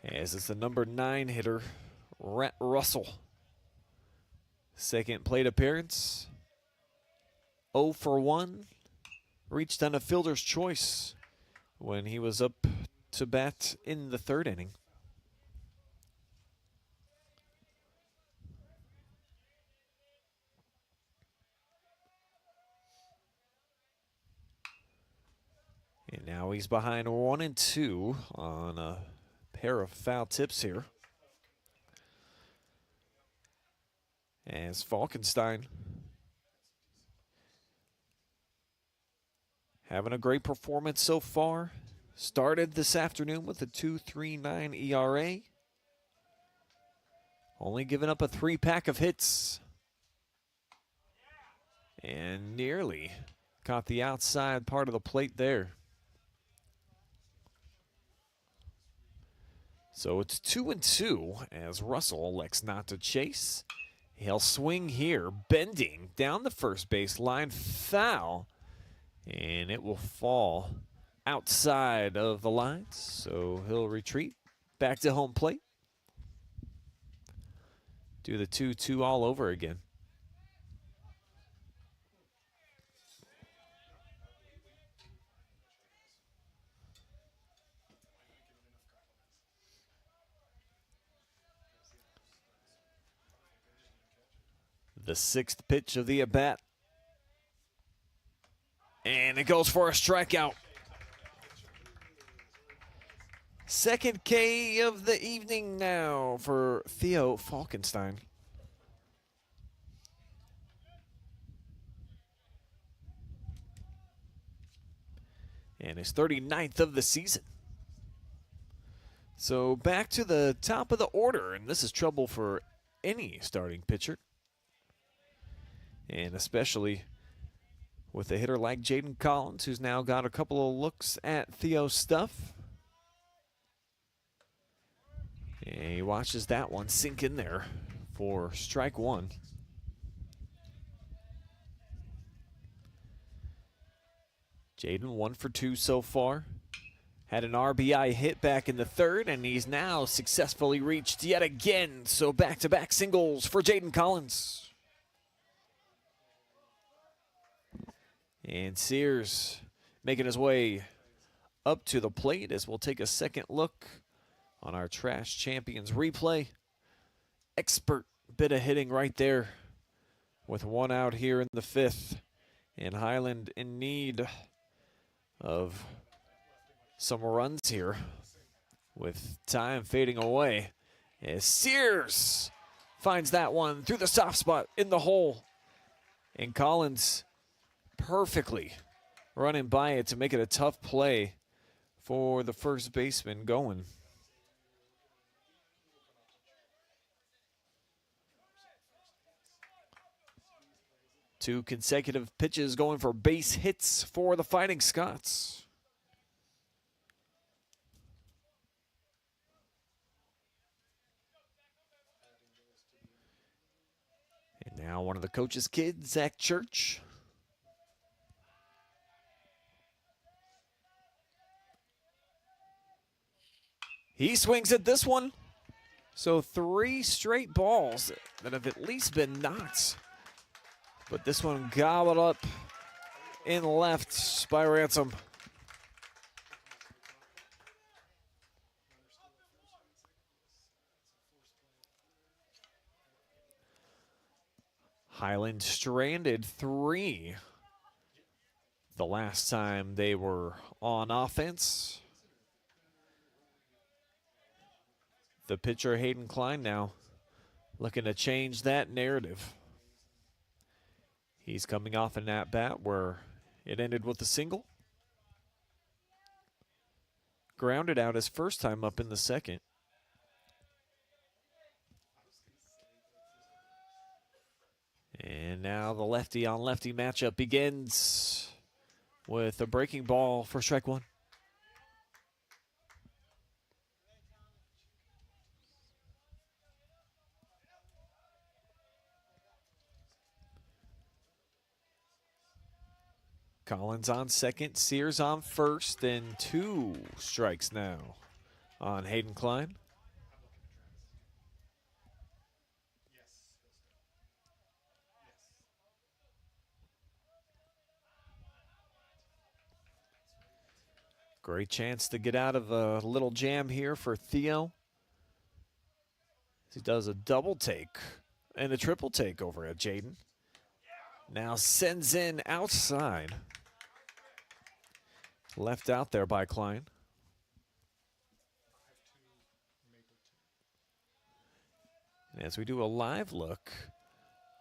as it's the number 9 hitter, Rhett Russell. Second plate appearance, 0 for 1. Reached on a fielder's choice when he was up to bat in the 3rd inning. And now he's behind 1-2 on a pair of foul tips here. As Falkenstein having a great performance so far. Started this afternoon with a 2.39 ERA. Only giving up a 3-pack of hits. And nearly caught the outside part of the plate there. So it's 2-2 as Russell elects not to chase. He'll swing here, bending down the first base line, foul, and it will fall outside of the lines. So he'll retreat back to home plate. Do the 2-2 all over again. The 6th pitch of the at-bat. And it goes for a strikeout. Second K of the evening now for Theo Falkenstein. And his 39th of the season. So back to the top of the order, and this is trouble for any starting pitcher. And especially with a hitter like Jaden Collins, who's now got a couple of looks at Theo's stuff. And he watches that one sink in there for strike 1. Jaden 1 for 2 so far. Had an RBI hit back in the 3rd, and he's now successfully reached yet again. So back-to-back singles for Jaden Collins. And Sears making his way up to the plate as we'll take a second look on our Trash Champions replay. Expert bit of hitting right there with 1 out here in the 5th. And Highland in need of some runs here with time fading away. As Sears finds that one through the soft spot in the hole. And Collins perfectly running by it to make it a tough play for the first baseman going. Two consecutive pitches going for base hits for the Fighting Scots. And now one of the coach's kids, Zach Church. He swings at this one. So 3 straight balls that have at least been knocked. But this one gobbled up in left by Ransom. Highland stranded 3 the last time they were on offense. The pitcher, Hayden Klein, now looking to change that narrative. He's coming off an at-bat where it ended with a single. Grounded out his first time up in the 2nd. And now the lefty-on-lefty matchup begins with a breaking ball for strike 1. Collins on second, Sears on first, and 2 strikes now on Hayden Klein. Great chance to get out of a little jam here for Theo. He does a double take and a triple take over at Jaden. Now sends in outside. Left out there by Klein. And as we do a live look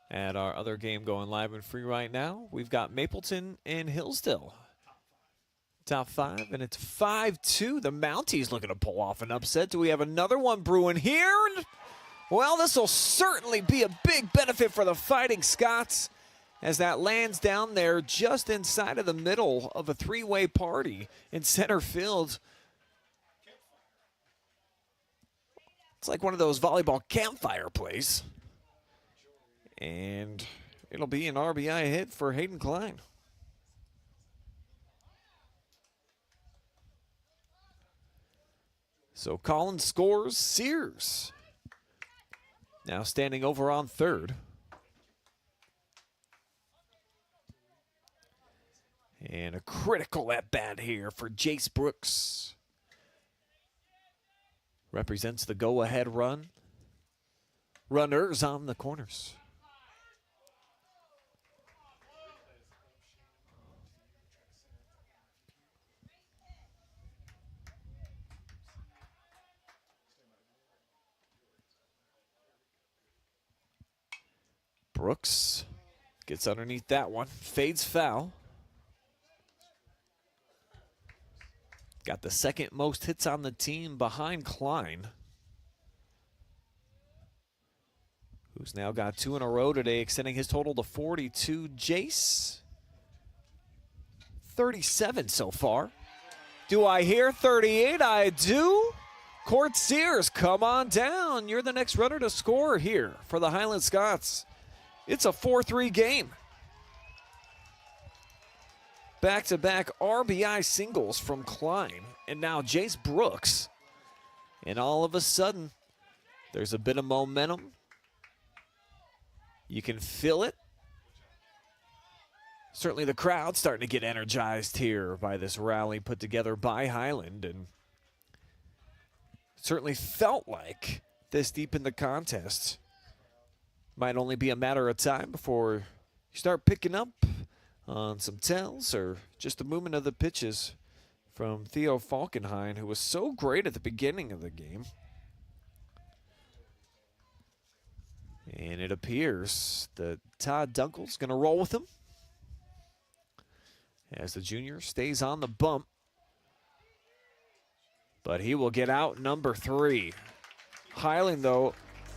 at our other game going live and free right now, we've got Mapleton and Hillsdale. Top 5, and it's 5-2. The Mounties looking to pull off an upset. Do we have another one brewing here? Well, this will certainly be a big benefit for the Fighting Scots as that lands down there just inside of the middle of a three-way party in center field. It's like one of those volleyball campfire plays. And it'll be an RBI hit for Hayden Klein. So Collins scores, Sears now standing over on third. And a critical at-bat here for Jace Brooks. Represents the go-ahead run. Runners on the corners. Brooks gets underneath that one, fades foul. Got the second most hits on the team behind Klein, who's now got 2 in a row today, extending his total to 42. Jace, 37 so far. Do I hear 38? I do. Kort Sears, come on down. You're the next runner to score here for the Highland Scots. It's a 4-3 game. Back-to-back RBI singles from Klein, and now Jace Brooks. And all of a sudden, there's a bit of momentum. You can feel it. Certainly the crowd's starting to get energized here by this rally put together by Highland, and certainly felt like this deep in the contest might only be a matter of time before you start picking up on some tells or just the movement of the pitches from Theo Falkenhayn, who was so great at the beginning of the game. And it appears that Todd Dunkel's going to roll with him as the junior stays on the bump. But he will get out number 3. Highland, though,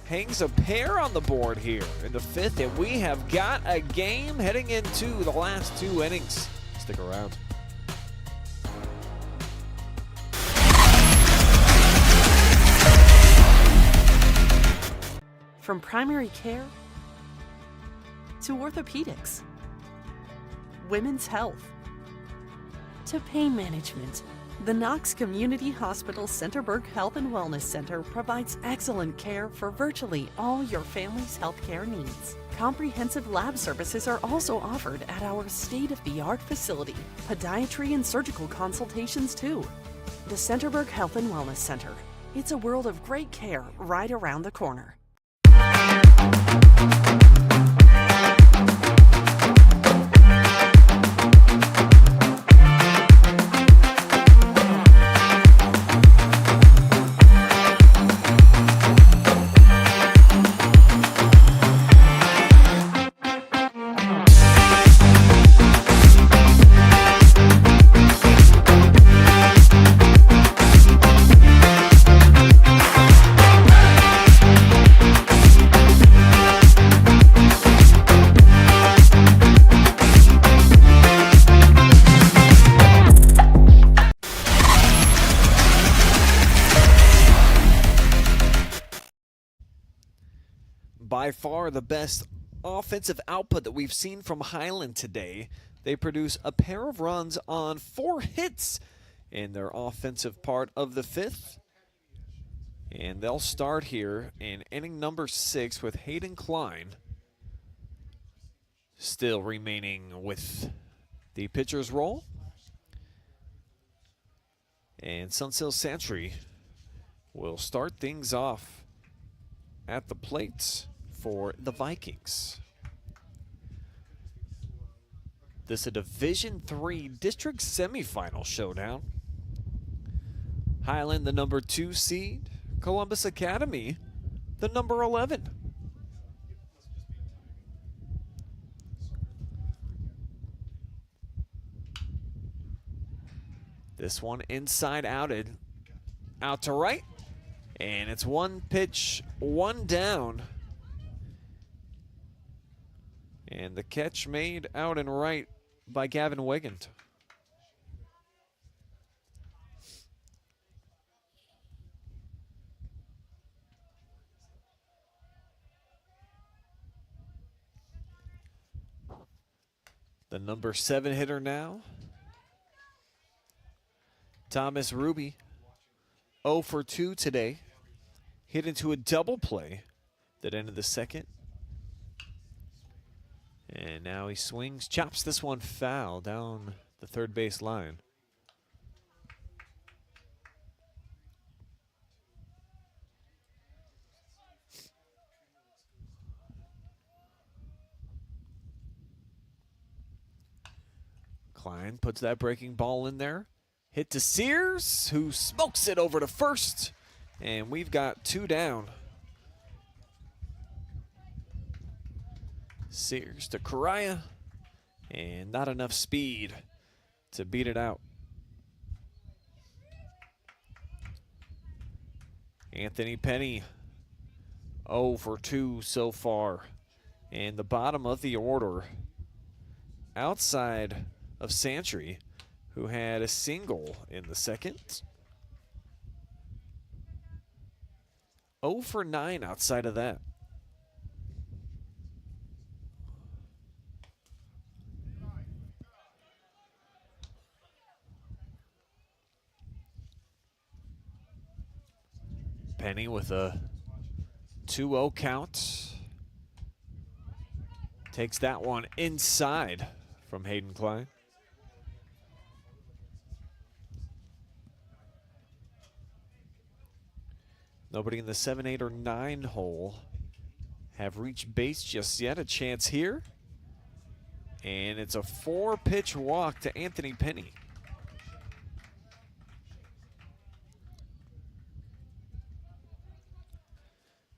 hangs a pair on the board here in the 5th, and we have got a game heading into the last 2 innings. Stick around. From primary care to orthopedics, women's health to pain management, the Knox Community Hospital Centerburg Health and Wellness Center provides excellent care for virtually all your family's healthcare needs. Comprehensive lab services are also offered at our state-of-the-art facility. Podiatry and surgical consultations too. The Centerburg Health and Wellness Center. It's a world of great care right around the corner. By far the best offensive output that we've seen from Highland today. They produce a pair of runs on 4 hits in their offensive part of the 5th. And they'll start here in inning number 6 with Hayden Klein still remaining with the pitcher's role. And Sunsil Santry will start things off at the plate for the Vikings. This is a Division III District Semifinal showdown. Highland, the number 2 seed. Columbus Academy, the number 11. This one inside outed, out to right. And it's one pitch, one down. And the catch made out and right by Gavin Wigand. The number 7 hitter now, Thomas Ruby, 0 for 2 today. Hit into a double play that ended the second. And now he swings, chops this one foul down the third base line. Klein puts that breaking ball in there. Hit to Sears, who smokes it over to first. And we've got 2 down. Sears to Correa. And not enough speed to beat it out. Anthony Penny, 0 for 2 so far. And the bottom of the order, outside of Santry, who had a single in the second. 0 for 9 outside of that. Penny with a 2-0 count. Takes that one inside from Hayden Klein. Nobody in the 7, 8, or 9 hole have reached base just yet. A chance here. And it's a 4-pitch walk to Anthony Penny.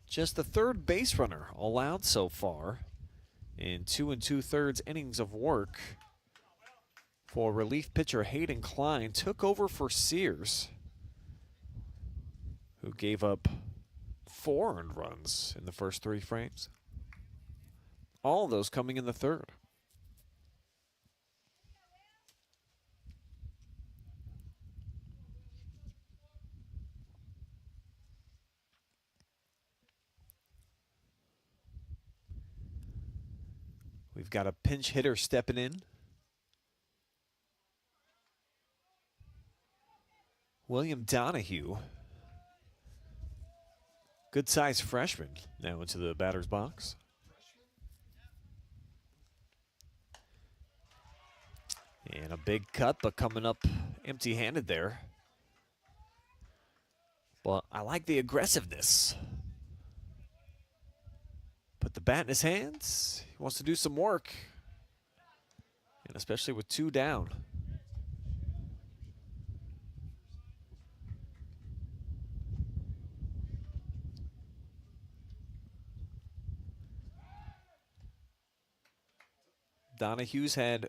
Just the 3rd base runner allowed so far in 2 2/3 innings of work for relief pitcher Hayden Klein. Took over for Sears, who gave up 4 earned runs in the first 3 frames. All of those coming in the 3rd. We've got a pinch hitter stepping in. William Donahue. Good-sized freshman now into the batter's box. And a big cut, but coming up empty-handed there. But I like the aggressiveness. Put the bat in his hands. He wants to do some work. And especially with 2 down. Donahue's had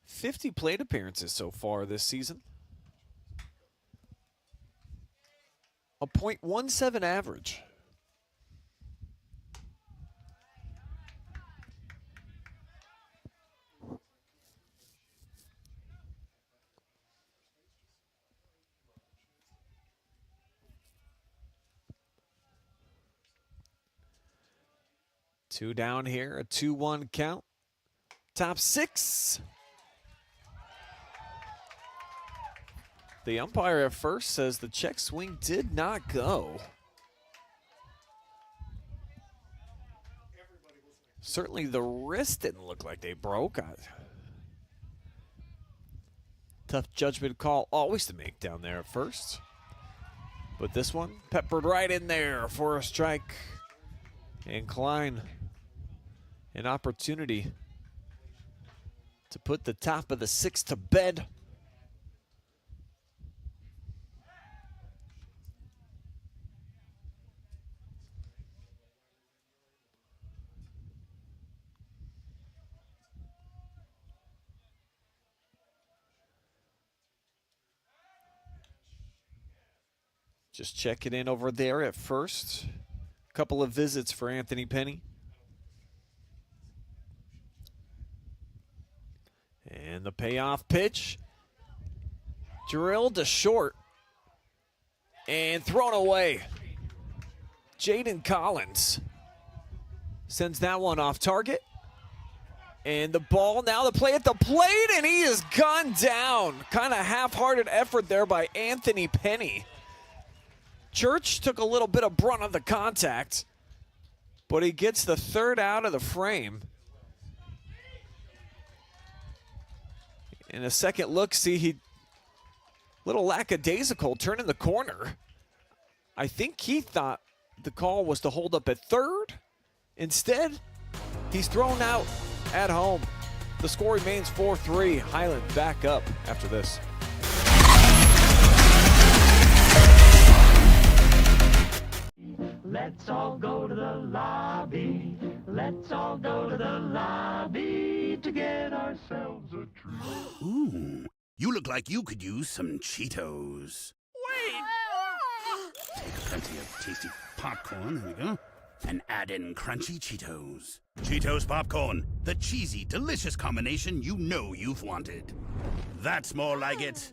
50 plate appearances so far this season. A .17 average. Two down here, a 2-1 count. Top 6. The umpire at first says the check swing did not go. Certainly the wrist didn't look like they broke. Tough judgment call always to make down there at first. But this one peppered right in there for a strike. And Klein, an opportunity to put the top of the 6th to bed. Just checking in over there at first. Couple of visits for Anthony Penny. And the payoff pitch. Drilled to short. And thrown away. Jaden Collins sends that one off target. And the ball, now the play at the plate, and he is gone down. Kind of half-hearted effort there by Anthony Penny. Church took a little bit of brunt of the contact, but he gets the 3rd out of the frame. In a second look, see, he little lackadaisical turning the corner. I think he thought the call was to hold up at 3rd. Instead, he's thrown out at home. The score remains 4-3. Highland back up after this. Let's all go to the lobby. Let's all go to the lobby to get ourselves a treat. Ooh, you look like you could use some Cheetos. Wait! Take plenty of tasty popcorn, there we go, and add in crunchy Cheetos. Cheetos popcorn, the cheesy, delicious combination you know you've wanted. That's more like it.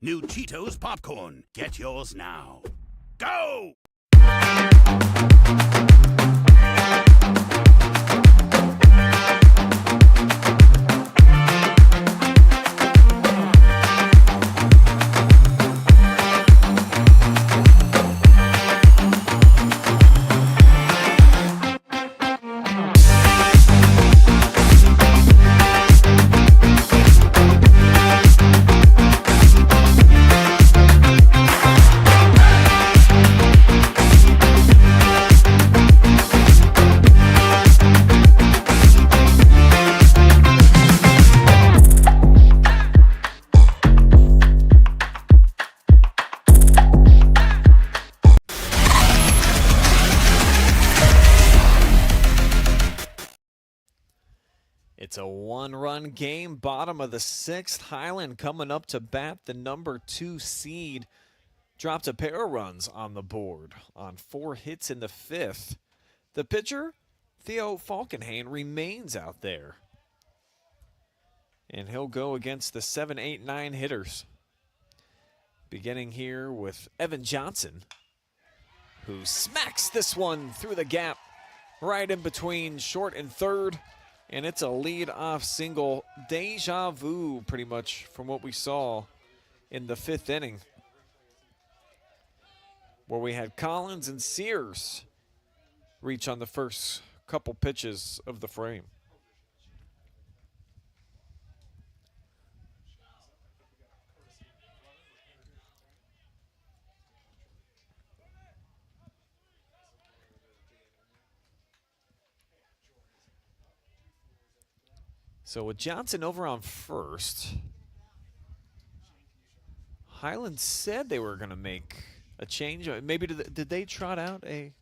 New Cheetos popcorn. Get yours now. Go! It's a one-run game, bottom of the 6th. Highland coming up to bat, the number 2 seed. Dropped a pair of runs on the board on 4 hits in the 5th. The pitcher, Theo Falkenhayn, remains out there. And he'll go against the 7, 8, 9 hitters. Beginning here with Evan Johnson, who smacks this one through the gap right in between short and 3rd. And it's a lead-off single, deja vu pretty much from what we saw in the 5th inning, where we had Collins and Sears reach on the first couple pitches of the frame. So with Johnson over on first, Highland said they were going to make a change. Maybe did they trot out a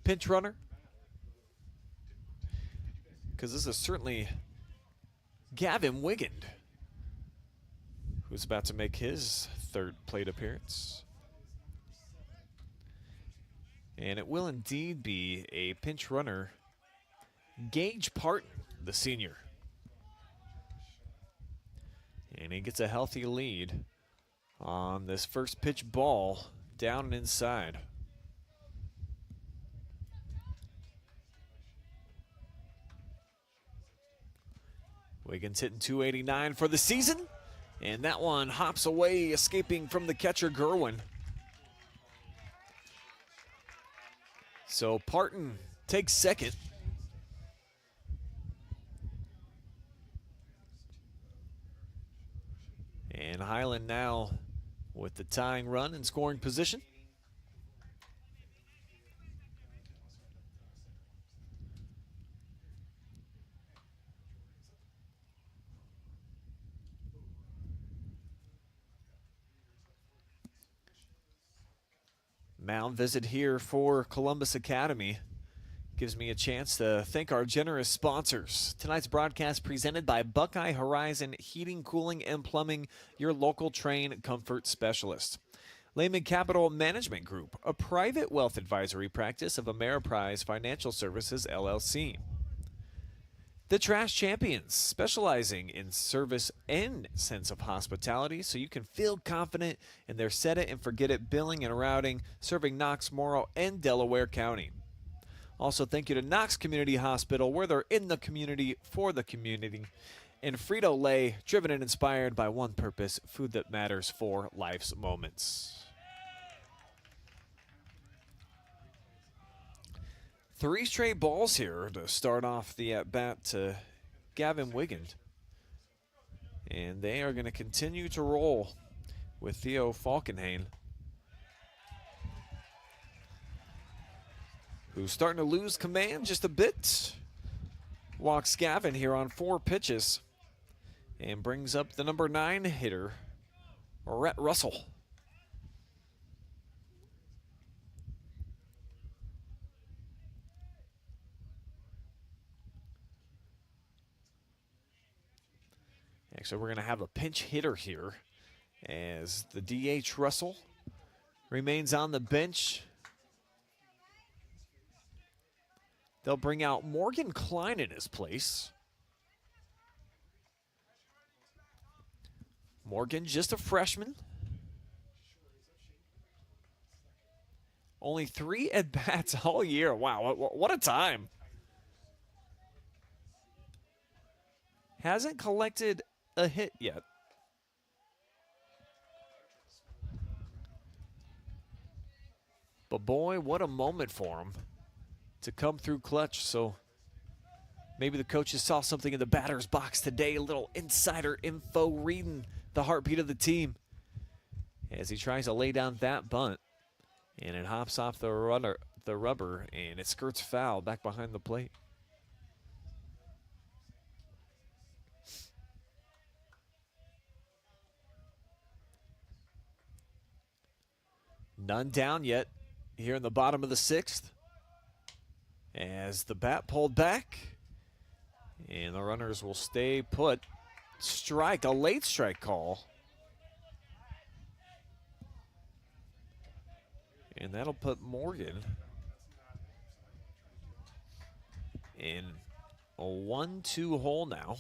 pinch runner? Because this is certainly Gavin Wigand, who's about to make his 3rd plate appearance. And it will indeed be a pinch runner, Gage Parton, the senior. And he gets a healthy lead on this first pitch ball down and inside. Wiggins hitting .289 for the season, and that one hops away, escaping from the catcher Gurwin. So Parton takes second. And Highland now with the tying run and scoring position. Mound visit here for Columbus Academy. Gives me a chance to thank our generous sponsors. Tonight's broadcast presented by Buckeye Horizon Heating, Cooling, and Plumbing, your local Trane comfort specialist. Lehman Capital Management Group, a private wealth advisory practice of Ameriprise Financial Services, LLC. The Trash Champions, specializing in service and sense of hospitality so you can feel confident in their set it and forget it billing and routing, serving Knox, Morrow, and Delaware County. Also, thank you to Knox Community Hospital, where they're in the community for the community. And Frito Lay, driven and inspired by one purpose, food that matters for life's moments. 3 straight balls here to start off the at-bat to Gavin Wigand. And they are going to continue to roll with Theo Falkenhayn, who's starting to lose command just a bit. Walks Gavin here on 4 pitches and brings up the number 9 hitter, Rhett Russell. Actually, we're going to have a pinch hitter here as the DH Russell remains on the bench. They'll bring out Morgan Klein in his place. Morgan, just a freshman. Only 3 at-bats all year. Wow, what a time. Hasn't collected a hit yet. But boy, what a moment for him to come through clutch. So maybe the coaches saw something in the batter's box today. A little insider info, reading the heartbeat of the team as he tries to lay down that bunt. And it hops off the rubber, and it skirts foul back behind the plate. None down yet here in the bottom of the 6th. As the bat pulled back, and the runners will stay put. Strike, a late strike call. And that'll put Morgan in a 1-2 hole now.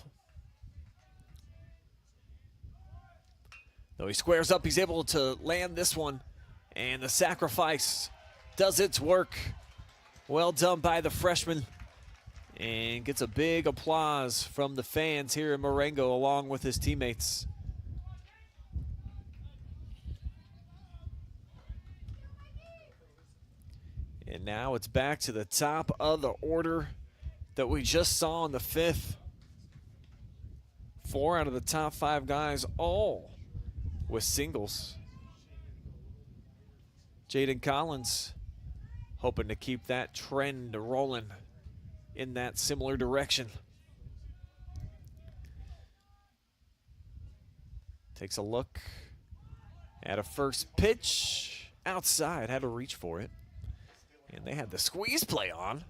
Though he squares up, he's able to land this one. And the sacrifice does its work. Well done by the freshman. And gets a big applause from the fans here in Marengo along with his teammates. And now it's back to the top of the order that we just saw in the 5th. 4 out of the top 5 guys, all with singles. Jaden Collins hoping to keep that trend rolling in that similar direction. Takes a look at a first pitch outside, had to reach for it. And they had the squeeze play on.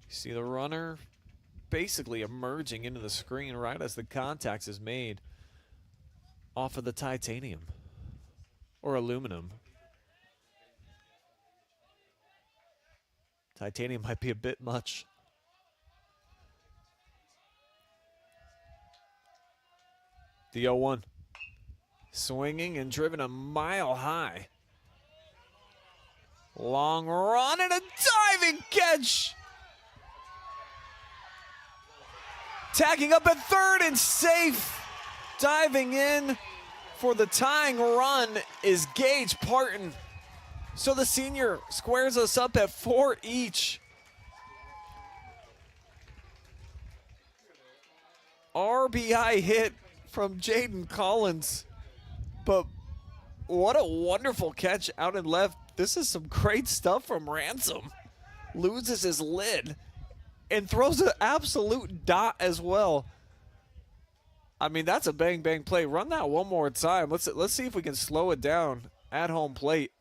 You see the runner basically emerging into the screen right as the contact is made off of the titanium or aluminum. Titanium might be a bit much. The 0-1. Swinging and driven a mile high. Long run and a diving catch. Tagging up at third and safe. Diving in for the tying run is Gage Parton. So the senior squares us up at 4 each. RBI hit from Jaden Collins. But what a wonderful catch out and left. This is some great stuff from Ransom. Loses his lid and throws an absolute dot as well. I mean, that's a bang bang play. Run that one more time. Let's see if we can slow it down at home plate.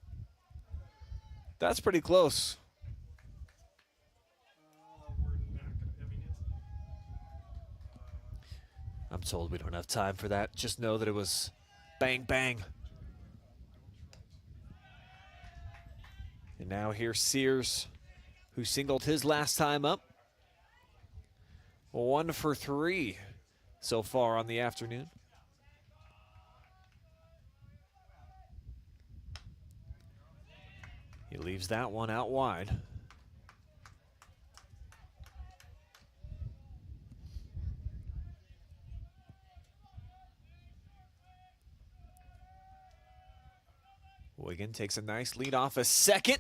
That's pretty close. I'm told we don't have time for that. Just know that it was bang bang. And now here's Sears, who singled his last time up. 1 for 3 so far on the afternoon. He leaves that one out wide. Wigan takes a nice lead off a second.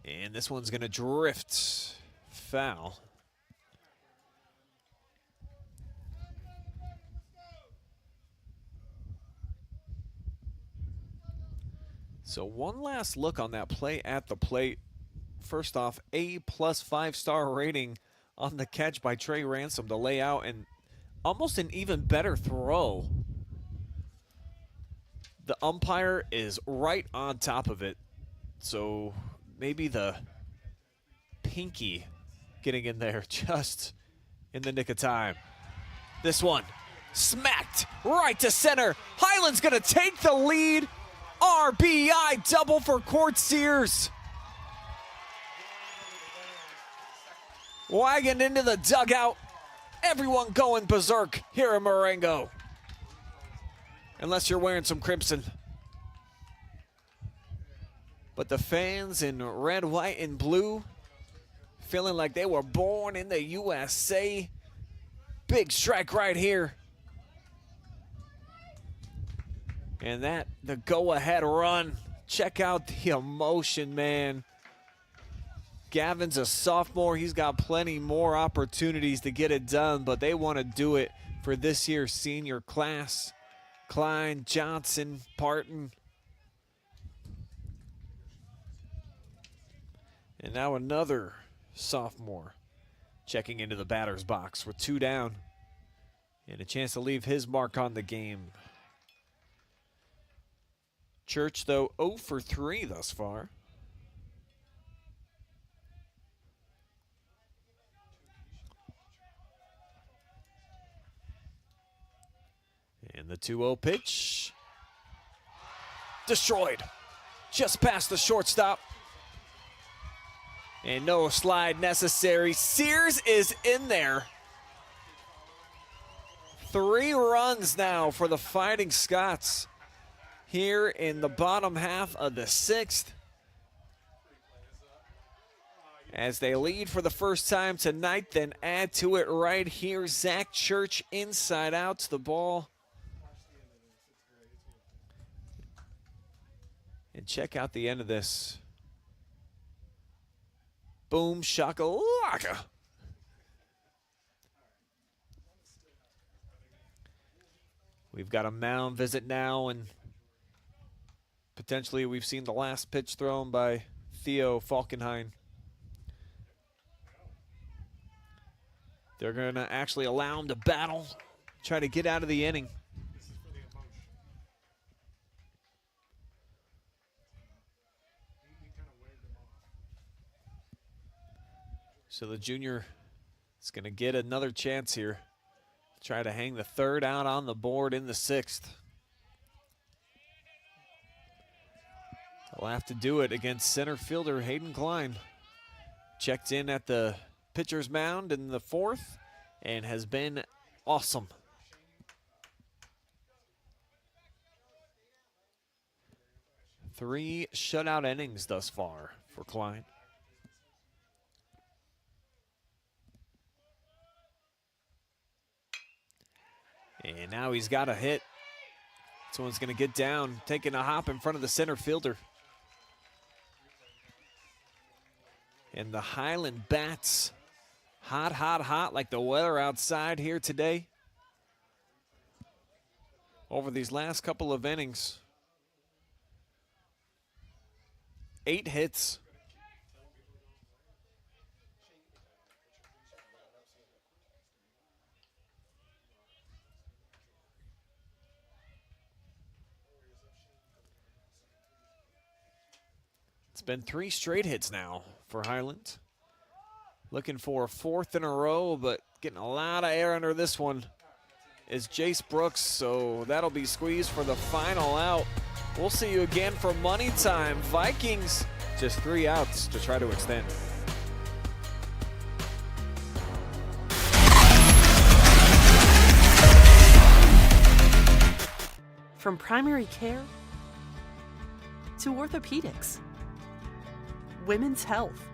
And this one's going to drift foul. So one last look on that play at the plate. First off, A+ 5-star rating on the catch by Trey Ransom to lay out, and almost an even better throw. The umpire is right on top of it. So maybe the pinky getting in there just in the nick of time. This one smacked right to center. Highland's going to take the lead. RBI double for Kort Sears. Wagon into the dugout. Everyone going berserk here in Marengo. Unless you're wearing some crimson. But the fans in red, white, and blue feeling like they were born in the USA. Big strike right here. And that, the go-ahead run. Check out the emotion, man. Gavin's a sophomore. He's got plenty more opportunities to get it done, but they want to do it for this year's senior class. Klein, Johnson, Parton. And now another sophomore checking into the batter's box with 2 down. And a chance to leave his mark on the game. Church, though, 0 for 3 thus far. And the 2-0 pitch. Destroyed. Just past the shortstop. And no slide necessary. Sears is in there. 3 runs now for the Fighting Scots here in the bottom half of the 6th. As they lead for the first time tonight, then add to it right here. Zach Church inside out to the ball. And check out the end of this. Boom shakalaka. We've got a mound visit now, and potentially we've seen the last pitch thrown by Theo Falkenhayn. They're going to actually allow him to battle, try to get out of the inning. So the junior is going to get another chance here. Try to hang the 3rd out on the board in the 6th. He'll have to do it against center fielder Hayden Klein. Checked in at the pitcher's mound in the 4th and has been awesome. Three shutout innings thus far for Klein. And now he's got a hit. This one's going to get down, taking a hop in front of the center fielder. And the Highland bats Hot, hot, hot like the weather outside here today. Over these last couple of innings, 8 hits. It's been 3 straight hits now for Highland. Looking for a 4th in a row, but getting a lot of air under this one is Jace Brooks, so that'll be squeezed for the final out. We'll see you again for money time. Vikings, just 3 outs to try to extend. From primary care to orthopedics, women's health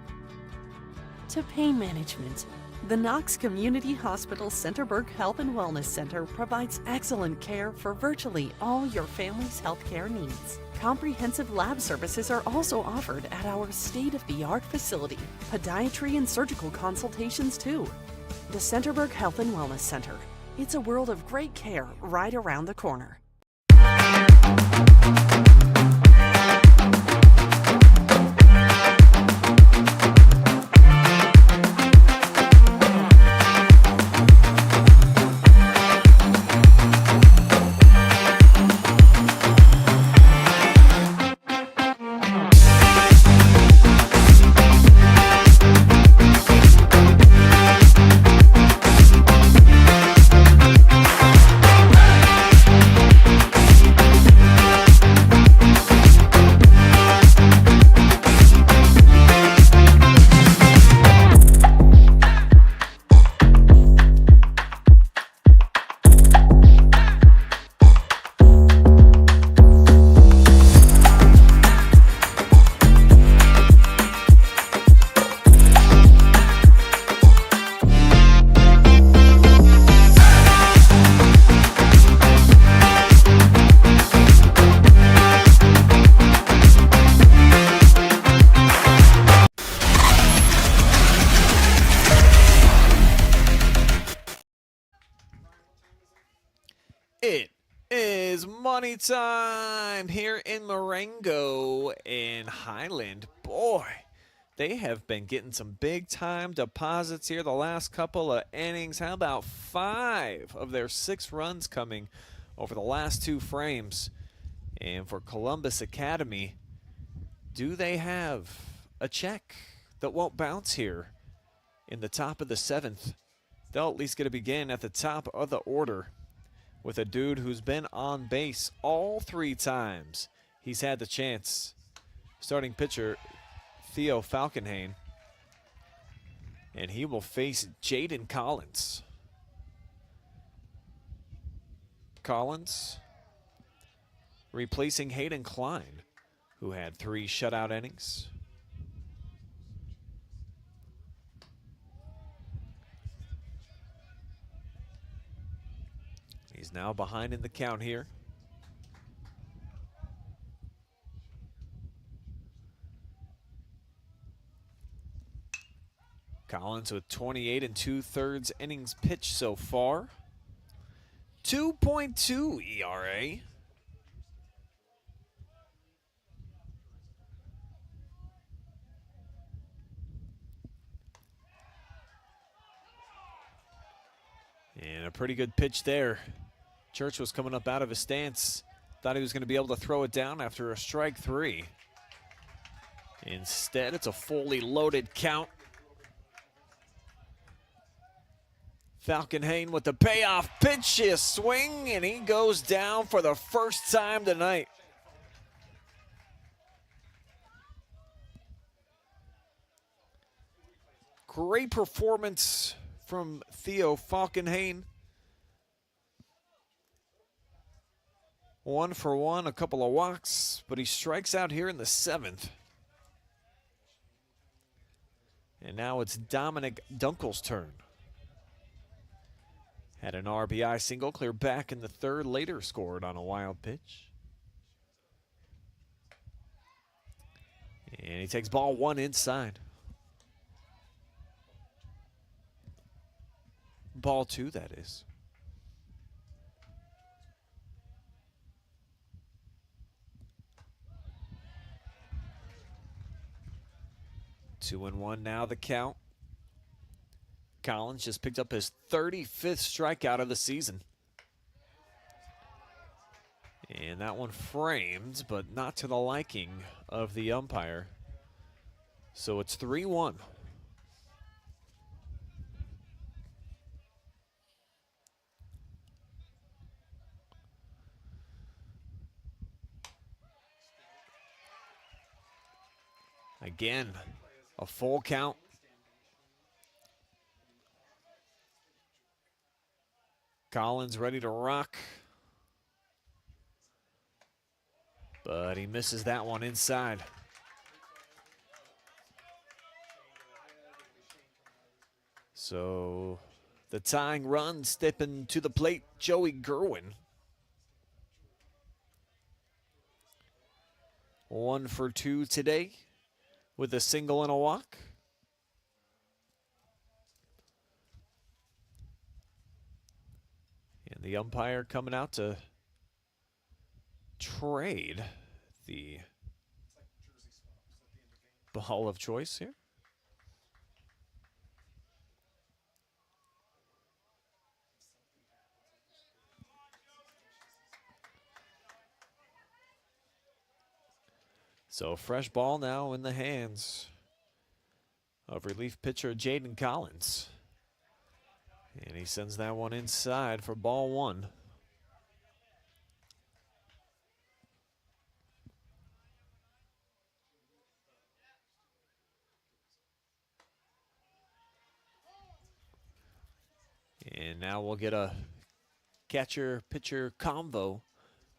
to pain management, the Knox Community Hospital Centerburg Health and Wellness Center provides excellent care for virtually all your family's healthcare needs. Comprehensive lab services are also offered at our state-of-the-art facility. Podiatry and surgical consultations too. The Centerburg Health and Wellness Center. It's a world of great care right around the corner. It is money time here in Marengo and Highland. Boy, they have been getting some big time deposits here the last couple of innings. How about 5 of their 6 runs coming over the last 2 frames? And for Columbus Academy, do they have a check that won't bounce here in the top of the 7th? They'll at least get to begin at the top of the order with a dude who's been on base all 3 times he's had the chance. Starting pitcher Theo Falkenhayn, and he will face Jaden Collins. Collins replacing Hayden Klein, who had 3 shutout innings. He's now behind in the count here. Collins with 28 2/3 innings pitched so far. 2.2 ERA. And a pretty good pitch there. Church was coming up out of his stance. Thought he was going to be able to throw it down after a strike 3. Instead, it's a fully loaded count. Falkenhayn with the payoff pitch, his swing, and he goes down for the first time tonight. Great performance from Theo Falkenhayn. 1 for 1, a couple of walks, but he strikes out here in the 7th. And now it's Dominic Dunkel's turn. Had an RBI single, clear back in the 3rd, later scored on a wild pitch. And he takes ball 1 inside. Ball 2, that is. Two and one now, the count. Collins just picked up his 35th strikeout of the season. And that one framed, but not to the liking of the umpire. So it's 3-1. Again, a full count. Collins ready to rock. But he misses that one inside. So the tying run stepping to the plate, Joey Gurwin. 1 for 2 today with a single and a walk. And the umpire coming out to trade the ball of choice here. So fresh ball now in the hands of relief pitcher Jaden Collins. And he sends that one inside for ball 1. And now we'll get a catcher-pitcher combo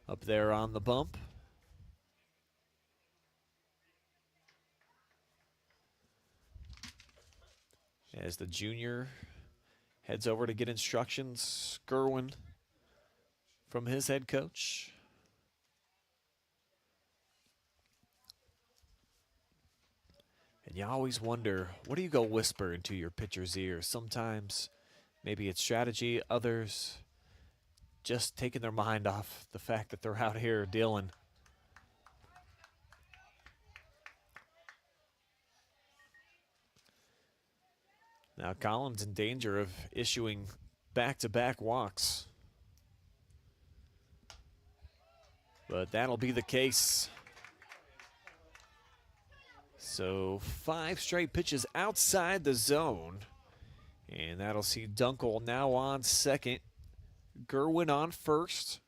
up there on the bump. As the junior heads over to get instructions, Gurwin from his head coach. And you always wonder, what do you go whisper into your pitcher's ear? Sometimes maybe it's strategy, others just taking their mind off the fact that they're out here dealing. Now Collins in danger of issuing back-to-back walks. But that'll be the case. So 5 straight pitches outside the zone. And that'll see Dunkel now on second. Gurwin on first.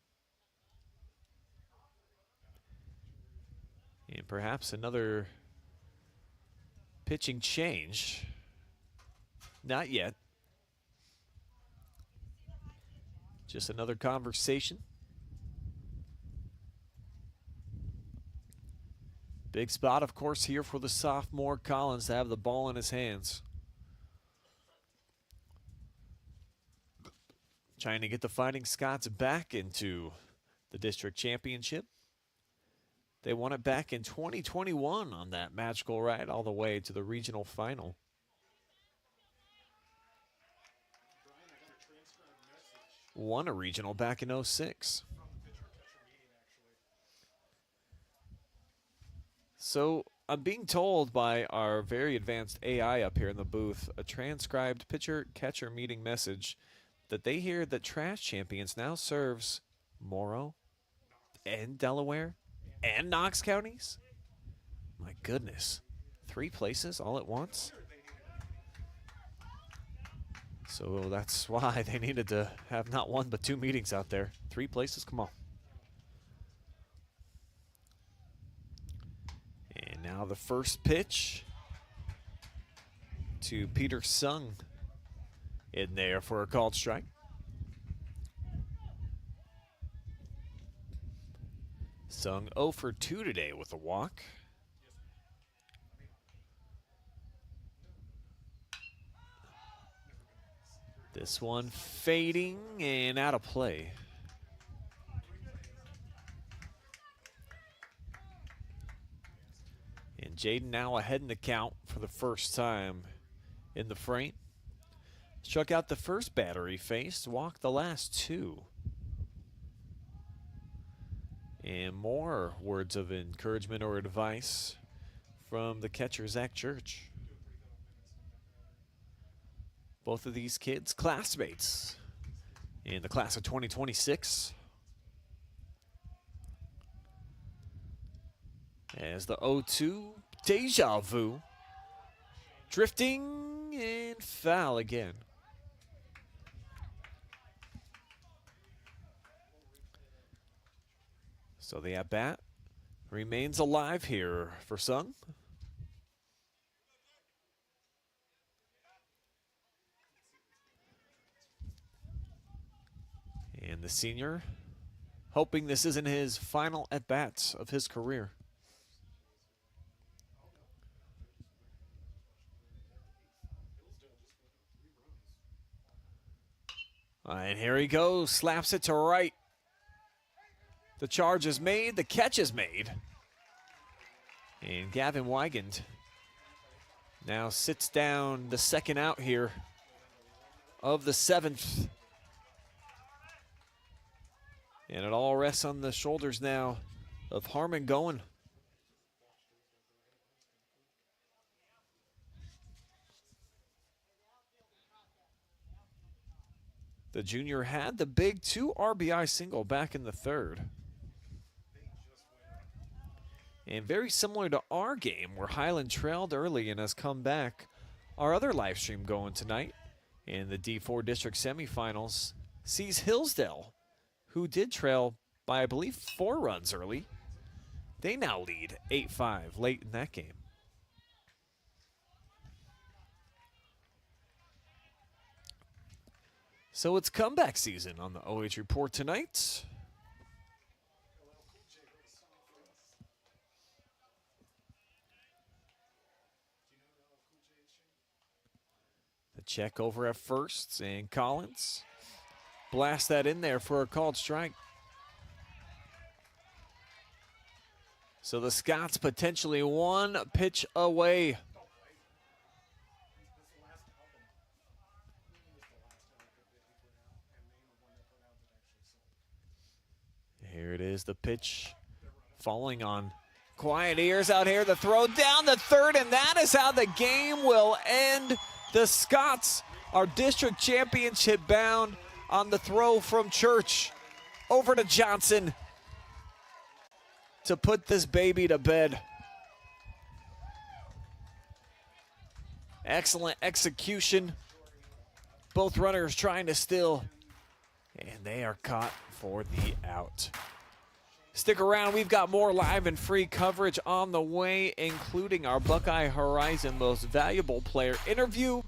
And perhaps another pitching change. Not yet. Just another conversation. Big spot, of course, here for the sophomore Collins to have the ball in his hands. Trying to get the Fighting Scots back into the district championship. They won it back in 2021 on that magical ride all the way to the regional final. Won a regional back in 06. So I'm being told by our very advanced AI up here in the booth, a transcribed pitcher-catcher meeting message, that they hear that Trash Champions now serves Morrow and Delaware and Knox counties. My goodness. 3 places all at once? So that's why they needed to have not 1 but 2 meetings out there. 3 places, come on. And now the first pitch to Peter Sung in there for a called strike. Sung 0 for 2 today with a walk. This one fading and out of play. And Jaden now ahead in the count for the first time in the frame. Struck out the first batter he faced, walked the last two. And more words of encouragement or advice from the catcher, Zach Church. Both of these kids, classmates in the class of 2026. As the 0-2, deja vu. Drifting and foul again. So the at-bat remains alive here for Sung. And the senior hoping this isn't his final at-bats of his career. And here he goes, slaps it to right. The charge is made, the catch is made. And Gavin Wygand now sits down the second out here of the 7th. And it all rests on the shoulders now of Harmon Goen. The junior had the big 2 RBI single back in the 3rd. And very similar to our game where Highland trailed early and has come back, our other live stream going tonight in the D4 District Semifinals sees Hillsdale, who did trail by, I believe, 4 runs early. They now lead 8-5 late in that game. So it's comeback season on the OH Report tonight. The check over at first, and Collins blast that in there for a called strike. So the Scots potentially 1 pitch away. Here it is, the pitch falling on quiet ears out here. The throw down the 3rd, and that is how the game will end. The Scots are district championship bound on the throw from Church over to Johnson to put this baby to bed. Excellent execution. Both runners trying to steal, and they are caught for the out. Stick around, we've got more live and free coverage on the way, including our Buckeye Horizon Most Valuable Player interview.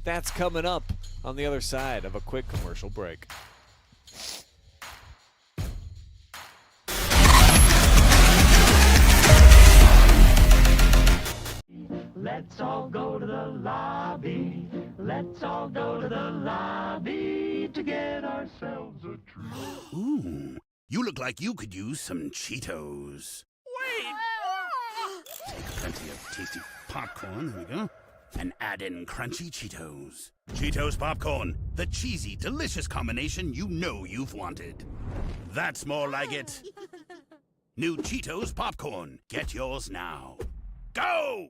That's coming up on the other side of a quick commercial break. Let's all go to the lobby. Let's all go to the lobby to get ourselves a treat. Ooh, you look like you could use some Cheetos. Wait! Take plenty of tasty popcorn, there we go, and add in crunchy Cheetos. Cheetos popcorn, the cheesy, delicious combination you know you've wanted. That's more like it. New Cheetos popcorn. Get yours now. Go!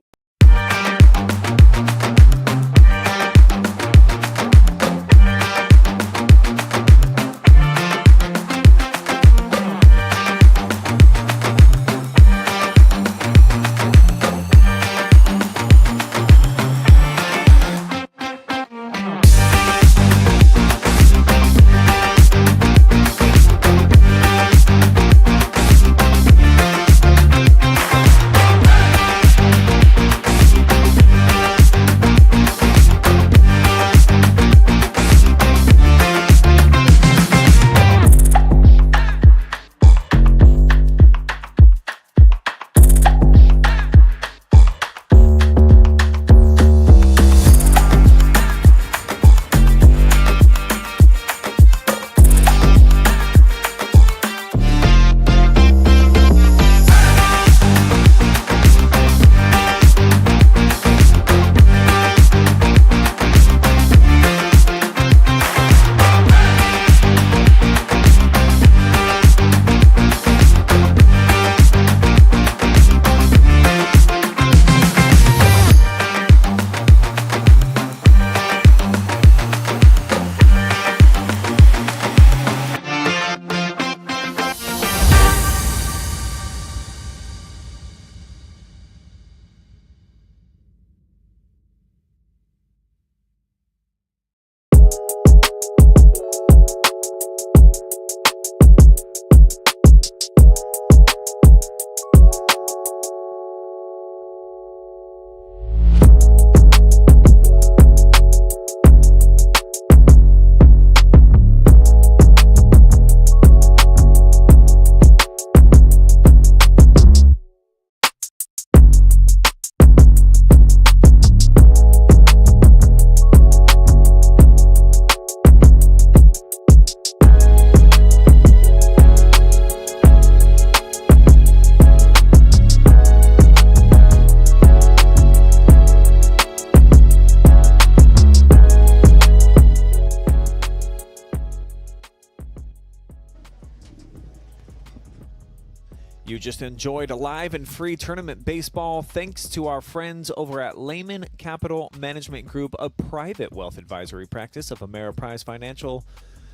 You just enjoyed a live and free tournament baseball thanks to our friends over at Lehman Capital Management Group, a private wealth advisory practice of Ameriprise Financial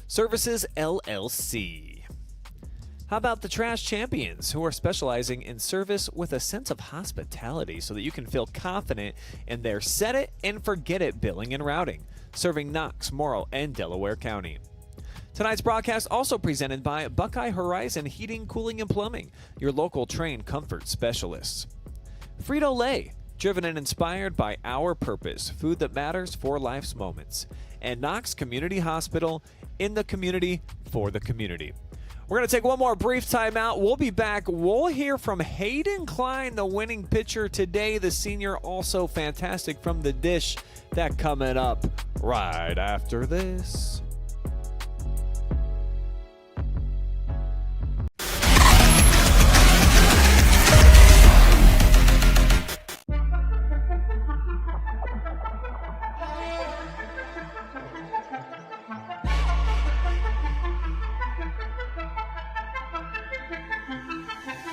Services, LLC. How about the Trash Champions, who are specializing in service with a sense of hospitality so that you can feel confident in their set it and forget it billing and routing, serving Knox, Morrill, and Delaware County. Tonight's broadcast also presented by Buckeye Horizon Heating, Cooling, and Plumbing, your local trained comfort specialists. Frito Lay, driven and inspired by our purpose, food that matters for life's moments. And Knox Community Hospital, in the community, for the community. We're going to take one more brief timeout. We'll be back. We'll hear from Hayden Klein, the winning pitcher today, the senior, also fantastic from the dish. That coming up right after this.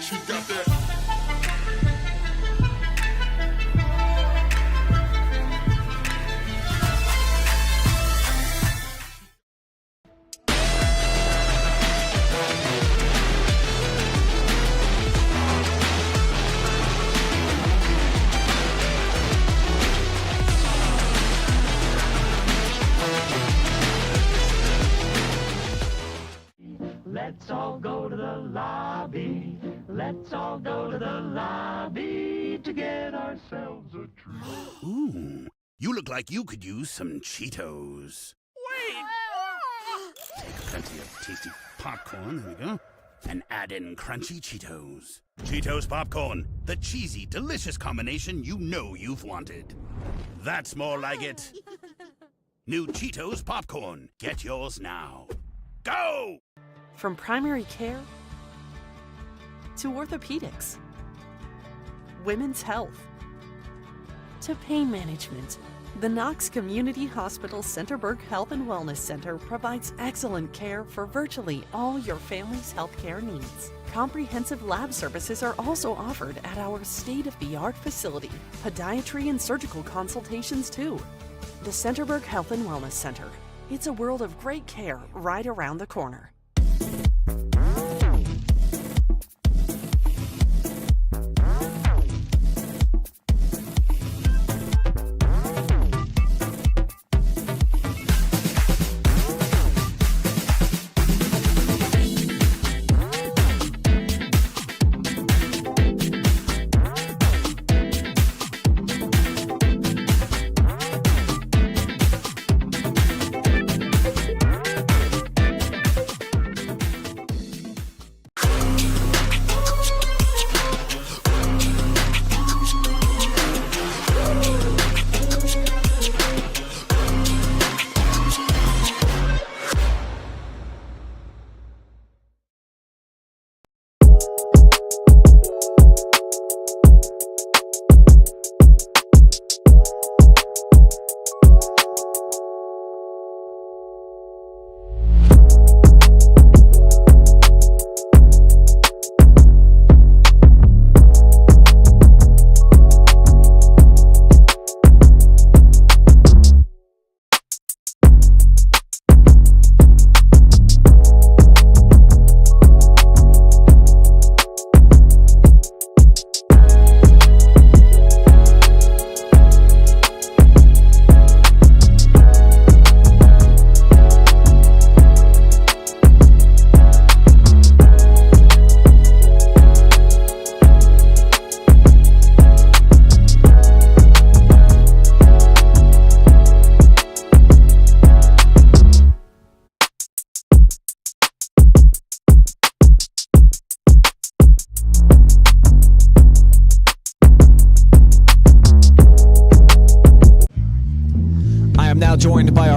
She got that. Let's all go to the lobby. Let's all go to the lobby to get ourselves a treat. Ooh, you look like you could use some Cheetos. Take plenty of tasty popcorn, there we go, and add in crunchy Cheetos. Cheetos popcorn, the cheesy, delicious combination you know you've wanted. That's more like it. New Cheetos popcorn. Get yours now. Go! From primary care to orthopedics, women's health to pain management, the Knox Community Hospital Centerburg Health and Wellness Center provides excellent care for virtually all your family's healthcare needs. Comprehensive lab services are also offered at our state-of-the-art facility. Podiatry and surgical consultations too. The Centerburg Health and Wellness Center. It's a world of great care right around the corner.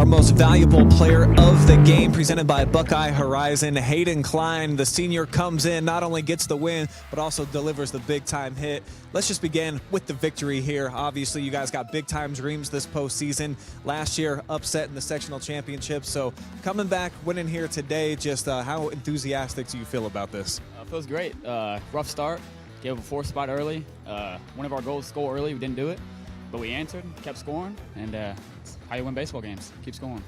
most valuable player of the game, presented by Buckeye Horizon. Hayden Klein, the senior, comes in, not only gets the win, but also delivers the big-time hit. Let's just begin with the victory here. Obviously, you guys got big-time dreams this postseason. Last year, upset in the sectional championship. So coming back, winning here today, just how enthusiastic do you feel about this? Feels great. Rough start. Gave up a 4th spot early. One of our goals, score early. We didn't do it, but we answered, kept scoring, and it's how you win baseball games. Keep scoring.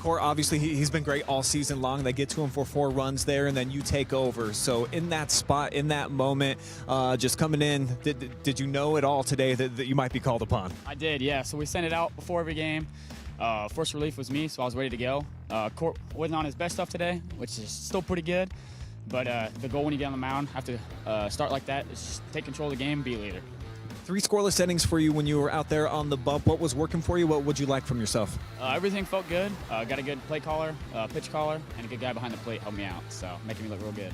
Kort, obviously, he's been great all season long. They get to him for 4 runs there, and then you take over. So in that spot, in that moment, just coming in, did you know at all today that you might be called upon? I did, yeah. So we sent it out before every game. First relief was me, so I was ready to go. Kort wasn't on his best stuff today, which is still pretty good. But the goal when you get on the mound, have to start like that, is just take control of the game, be a leader. 3 scoreless innings for you when you were out there on the bump. What was working for you? What would you like from yourself? Everything felt good. Got a good play caller, pitch caller, and a good guy behind the plate helped me out, so making me look real good.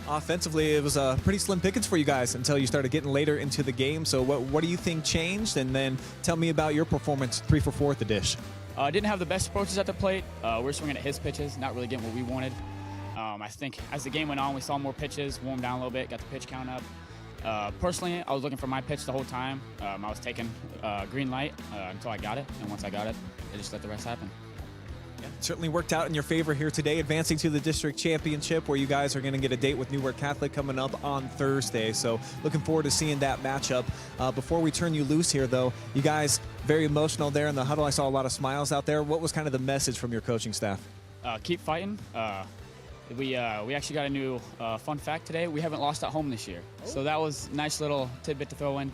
Offensively, it was pretty slim pickings for you guys until you started getting later into the game. So what do you think changed? And then tell me about your performance, 3 for 4 at the dish. Didn't have the best approaches at the plate. We were swinging at his pitches, not really getting what we wanted. I think as the game went on, we saw more pitches, warmed down a little bit, got the pitch count up. Personally, I was looking for my pitch the whole time. I was taking green light until I got it, and once I got it, I just let the rest happen. Yeah, certainly worked out in your favor here today, advancing to the district championship, where you guys are going to get a date with Newark Catholic coming up on Thursday. So looking forward to seeing that matchup. Before we turn you loose here, though, you guys very emotional there in the huddle. I saw a lot of smiles out there. What was kind of the message from your coaching staff? Keep fighting. We actually got a new fun fact today. We haven't lost at home this year. So that was a nice little tidbit to throw in.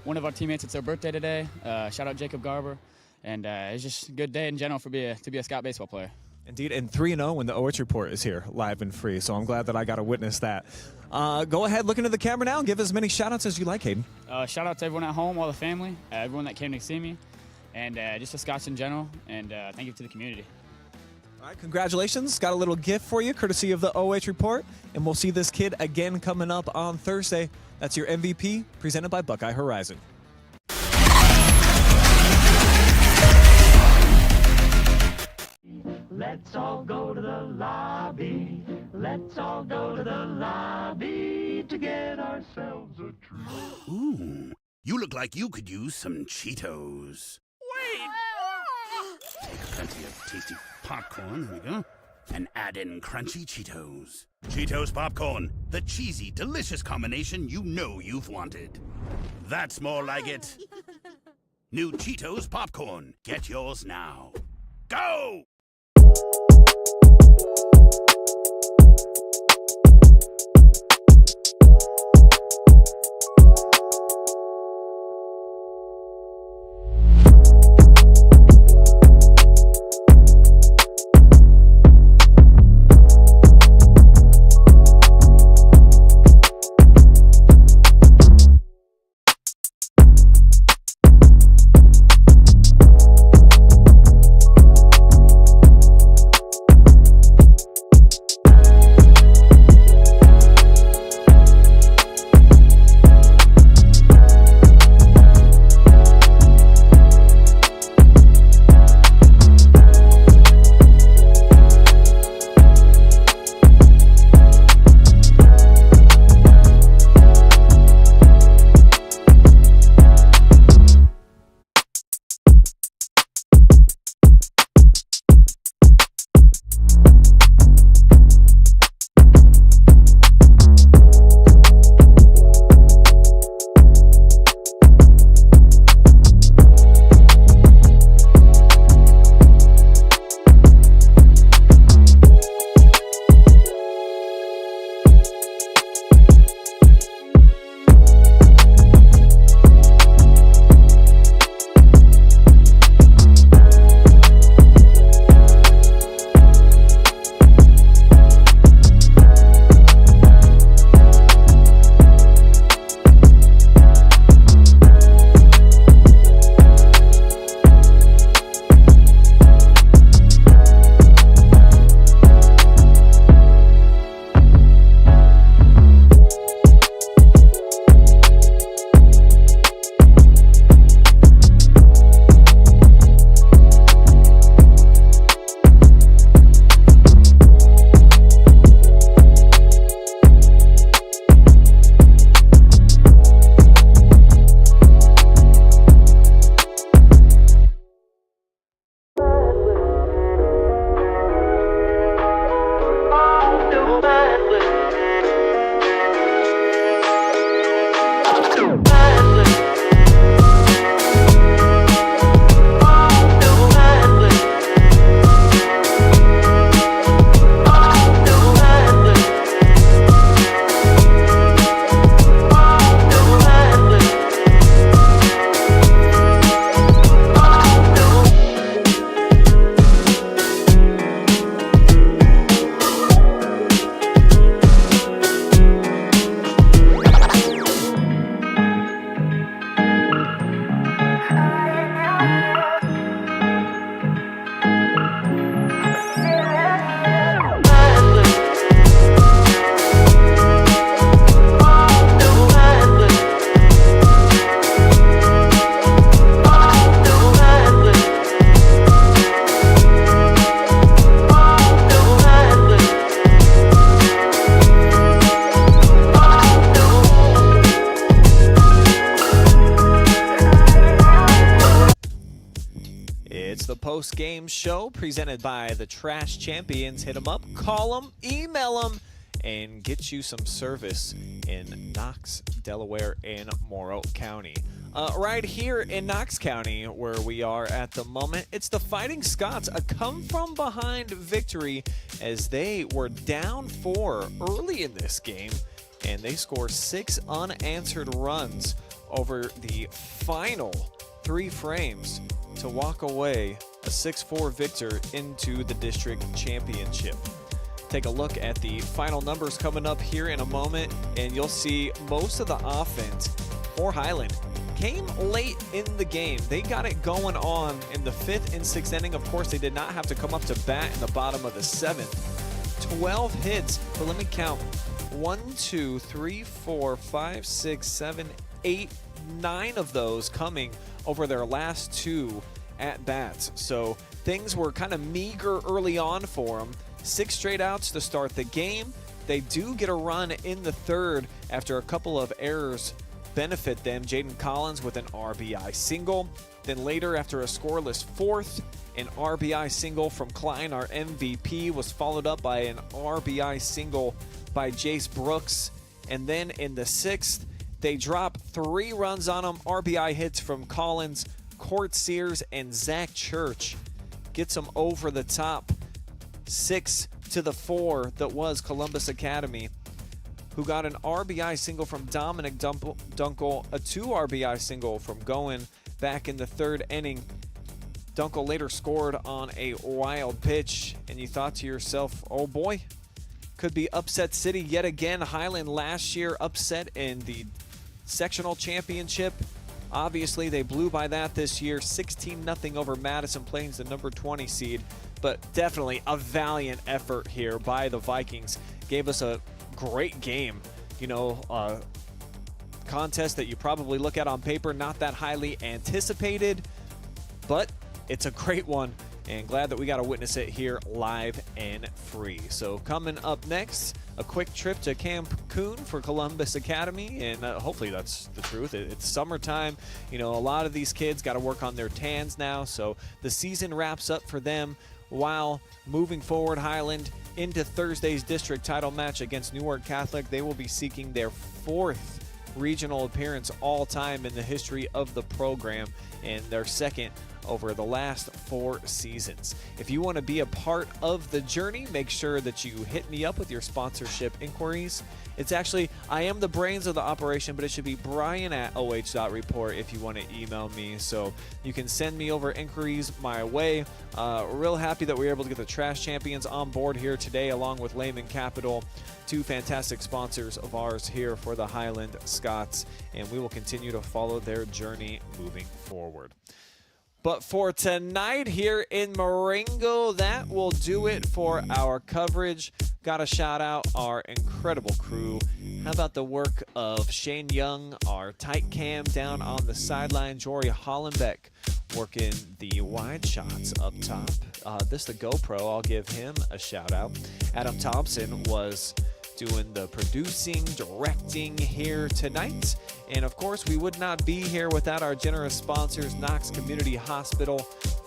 One of our teammates, it's their birthday today. Shout out Jacob Garber. And it's just a good day in general to be a Scott baseball player. Indeed, and 3-0 when the OH Report is here, live and free. So I'm glad that I got to witness that. Go ahead, look into the camera now and give as many shout-outs as you like, Hayden. Shout out to everyone at home, all the family, everyone that came to see me, and just the Scots in general, and thank you to the community. All right, congratulations. Got a little gift for you, courtesy of the OH Report. And we'll see this kid again coming up on Thursday. That's your MVP, presented by Buckeye Horizon. Let's all go to the lobby. Let's all go to the lobby to get ourselves a treat. Ooh, you look like you could use some Cheetos. Wait! Take plenty of tasty popcorn, here we go, and add in crunchy Cheetos. Cheetos popcorn, the cheesy, delicious combination you know you've wanted. That's more like it. New Cheetos popcorn. Get yours now. Go! post-game show presented by the Trash Champions. Hit them up, call them, email them, and get you some service in Knox, Delaware, and Morrow County. Right here in Knox County, where we are at the moment, it's the Fighting Scots, a come-from-behind victory as they were down 4 early in this game, and they score 6 unanswered runs over the final 3 frames to walk away a 6-4 victor into the district championship. Take a look at the final numbers coming up here in a moment, and you'll see most of the offense for Highland came late in the game. They got it going on in the 5th and 6th inning. Of course, they did not have to come up to bat in the bottom of the 7th. 12 hits, but let me count. 1, 2, 3, 4, 5, 6, 7, 8, 9 of those coming over their last 2 at-bats. So things were kind of meager early on for them. 6 straight outs to start the game. They do get a run in the 3rd after a couple of errors benefit them. Jaden Collins with an RBI single. Then later, after a scoreless 4th, an RBI single from Klein, our MVP, was followed up by an RBI single by Jace Brooks. And then in the 6th, they drop 3 runs on them. RBI hits from Collins, Kort Sears, and Zach Church. Gets them over the top. 6-4 that was Columbus Academy, who got an RBI single from Dominic Dunkel, a 2 RBI single from Goen back in the 3rd inning. Dunkel later scored on a wild pitch, and you thought to yourself, oh boy, could be upset city yet again. Highland last year upset in the sectional championship. Obviously, they blew by that this year, 16-0 over Madison Plains, the number 20 seed. But definitely a valiant effort here by the Vikings. Gave us a great game. You know, contest that you probably look at on paper, not that highly anticipated, but it's a great one, and glad that we got to witness it here live and free. So coming up next, a quick trip to Cancun for Columbus Academy, and hopefully that's the truth. It's summertime. You know, a lot of these kids got to work on their tans now, so the season wraps up for them while moving forward. Highland into Thursday's district title match against Newark Catholic. They will be seeking their 4th regional appearance all time in the history of the program, and their 2nd over the last 4 seasons. If you want to be a part of the journey, make sure that you hit me up with your sponsorship inquiries. It's actually, I am the brains of the operation, but it should be Brian at OH.REPORT if you want to email me. So you can send me over inquiries my way. Real happy that we were able to get the Trash Champions on board here today, along with Lehman Capital, 2 fantastic sponsors of ours here for the Highland Scots, and we will continue to follow their journey moving forward. But for tonight here in Marengo, that will do it for our coverage. Got to shout out our incredible crew. How about the work of Shane Young, our tight cam down on the sideline, Jory Hollenbeck working the wide shots up top. The GoPro, I'll give him a shout out. Adam Thompson was doing the producing, directing here tonight. And of course, we would not be here without our generous sponsors, Knox Community Hospital,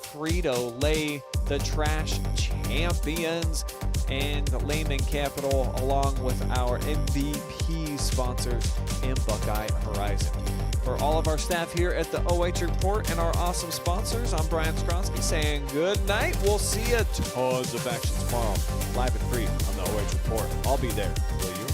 Frito Lay, the Trash Champions, and Lehman Capital, along with our MVP sponsors in Buckeye Horizon. For all of our staff here at the OH Report and our awesome sponsors, I'm Brian Skowronski saying good night. We'll see you tons of action tomorrow, live and free on the OH Report. I'll be there. Will you?